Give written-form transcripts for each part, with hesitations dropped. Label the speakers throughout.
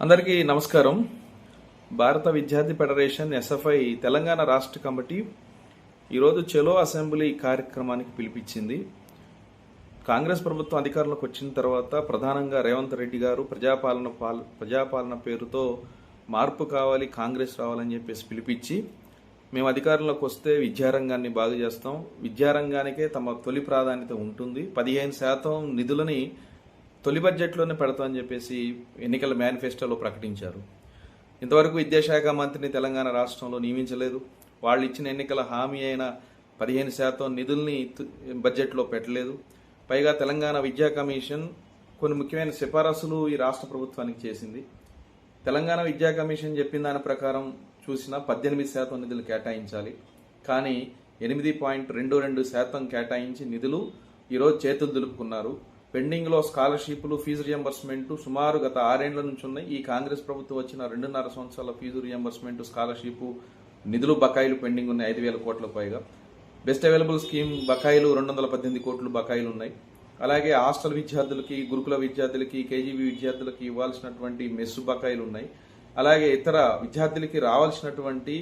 Speaker 1: అందరికీ నమస్కారం. భారత విద్యార్థి ఫెడరేషన్ ఎస్ఎఫ్ఐ తెలంగాణ రాష్ట్ర కమిటీ ఈరోజు చలో అసెంబ్లీ కార్యక్రమానికి పిలిపించింది. కాంగ్రెస్ ప్రభుత్వం అధికారంలోకి వచ్చిన తర్వాత ప్రధానంగా రేవంత్ రెడ్డి గారు ప్రజాపాలన పేరుతో మార్పు కావాలి, కాంగ్రెస్ రావాలని చెప్పేసి పిలిపించి, మేము అధికారంలోకి వస్తే విద్యారంగాన్ని బాగు చేస్తాం, విద్యారంగానికే తమ తొలి ప్రాధాన్యత ఉంటుంది, 15% నిధులని తొలి బడ్జెట్లోనే పెడతామని చెప్పేసి ఎన్నికల మేనిఫెస్టోలో ప్రకటించారు. ఇంతవరకు విద్యాశాఖ మంత్రిని తెలంగాణ రాష్ట్రంలో నియమించలేదు. వాళ్ళు ఇచ్చిన ఎన్నికల హామీ అయిన 15% నిధుల్ని బడ్జెట్లో పెట్టలేదు. పైగా తెలంగాణ విద్యా కమిషన్ కొన్ని ముఖ్యమైన సిఫారసులు ఈ రాష్ట్ర ప్రభుత్వానికి చేసింది. తెలంగాణ విద్యా కమిషన్ చెప్పిన దాని ప్రకారం చూసినా 18% నిధులు కేటాయించాలి. కానీ 8.22% కేటాయించి నిధులు ఈరోజు చేతులు దులుపుకున్నారు. పెండింగ్లో స్కాలర్షిప్లు, ఫీజు రియంబర్స్మెంట్ సుమారు గత 6 ఏళ్ల నుంచి ఉన్నాయి. ఈ కాంగ్రెస్ ప్రభుత్వం వచ్చిన 2.5 సంవత్సరాల ఫీజు రియంబర్స్మెంట్, స్కాలర్షిప్ నిధులు బకాయిలు పెండింగ్ ఉన్నాయి 5,000 కోట్ల పైగా. బెస్ట్ అవైలబుల్ స్కీమ్ బకాయిలు 218 కోట్లు బకాయిలు ఉన్నాయి. అలాగే హాస్టల్ విద్యార్థులకి, గురుకుల విద్యార్థులకి, కేజీబీ విద్యార్థులకి ఇవ్వాల్సినటువంటి మెస్సు బకాయిలు ఉన్నాయి. అలాగే ఇతర విద్యార్థులకి రావాల్సినటువంటి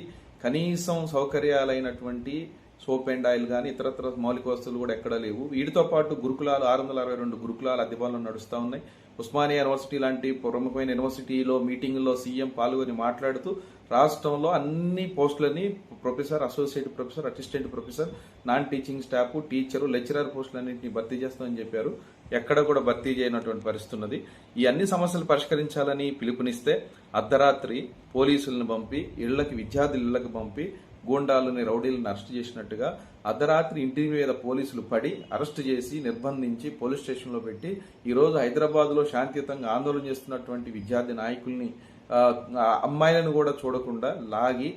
Speaker 1: కనీసం సౌకర్యాలైనటువంటి సోప్ అండ్ ఆయిల్ కానీ ఇతరత్ర మౌలిక వస్తువులు కూడా ఎక్కడా లేవు. వీటితో పాటు గురుకులాలు 662 గురుకులాలు అద్దెపాలన నడుస్తూ ఉన్నాయి. ఉస్మానియా యూనివర్సిటీ లాంటి ప్రముఖమైన యూనివర్సిటీలో మీటింగ్లో సీఎం పాల్గొని మాట్లాడుతూ రాష్ట్రంలో అన్ని పోస్టులని professor, associate professor, assistant professor, non teaching staff, teacher, lecturer పోస్టులన్నింటినీ భర్తీ చేస్తామని చెప్పారు. ఎక్కడ కూడా భర్తీ చేయనటువంటి పరిస్థితి ఉన్నది. ఈ అన్ని సమస్యలు పరిష్కరించాలని పిలుపునిస్తే అర్ధరాత్రి పోలీసులను పంపి విద్యార్థుల ఇళ్లకు పంపి గూండాలని, రౌడీలను అరెస్ట్ చేసినట్టుగా అర్ధరాత్రి ఇంటి మీద పోలీసులు పడి అరెస్ట్ చేసి నిర్బంధించి పోలీస్ స్టేషన్లో పెట్టి ఈరోజు హైదరాబాద్లో శాంతియుతంగా ఆందోళన చేస్తున్నటువంటి విద్యార్థి నాయకుల్ని, అమ్మాయిలను కూడా చూడకుండా లాగి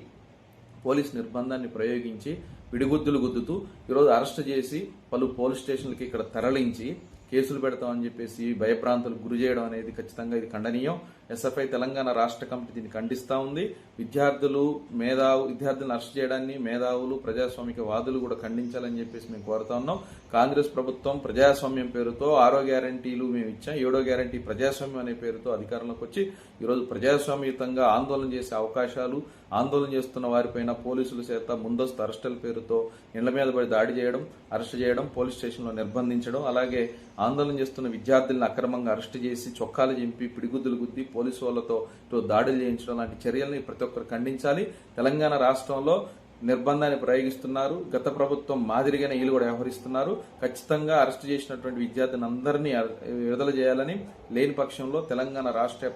Speaker 1: పోలీస్ నిర్బంధాన్ని ప్రయోగించి పిడిగుద్దులు గుద్దుతూ ఈరోజు అరెస్ట్ చేసి పలు పోలీస్ స్టేషన్లకి ఇక్కడ తరలించి కేసులు పెడతామని చెప్పేసి భయప్రాంతాలకు గురి చేయడం అనేది ఖచ్చితంగా ఇది ఖండనీయం. ఎస్ఎఫ్ఐ తెలంగాణ రాష్ట్ర కమిటీ దీన్ని ఖండిస్తూ ఉంది. విద్యార్థులను అరెస్ట్ చేయడాన్ని మేధావులు, ప్రజాస్వామిక వాదులు కూడా ఖండించాలని చెప్పేసి మేము కోరుతా ఉన్నాం. కాంగ్రెస్ ప్రభుత్వం ప్రజాస్వామ్యం పేరుతో 6వ గ్యారంటీలు మేము ఇచ్చాం, 7వ గ్యారంటీ ప్రజాస్వామ్యం అనే పేరుతో అధికారంలోకి వచ్చి ఈరోజు ప్రజాస్వామ్యయుతంగా ఆందోళన చేసే అవకాశాలు, ఆందోళన చేస్తున్న వారిపైన పోలీసుల చేత ముందస్తు అరెస్టుల పేరుతో ఇళ్ల మీద పడి దాడి చేయడం, అరెస్ట్ చేయడం, పోలీస్ స్టేషన్లో నిర్బంధించడం, అలాగే ఆందోళన చేస్తున్న విద్యార్థులను అక్రమంగా అరెస్ట్ చేసి చొక్కాలు చింపి పిడిగుద్దులు గుద్ది పోలీసు వాళ్లతో దాడులు చేయించడం లాంటి చర్యల్ని ప్రతి ఒక్కరు ఖండించాలి. తెలంగాణ రాష్ట్రంలో నిర్బంధాన్ని ప్రయోగిస్తున్నారు. గత ప్రభుత్వం మాదిరిగానే వీళ్ళు కూడా వ్యవహరిస్తున్నారు. ఖచ్చితంగా అరెస్ట్ చేసినటువంటి విద్యార్థులందరినీ విడుదల చేయాలని, లేని పక్షంలో తెలంగాణ రాష్ట్ర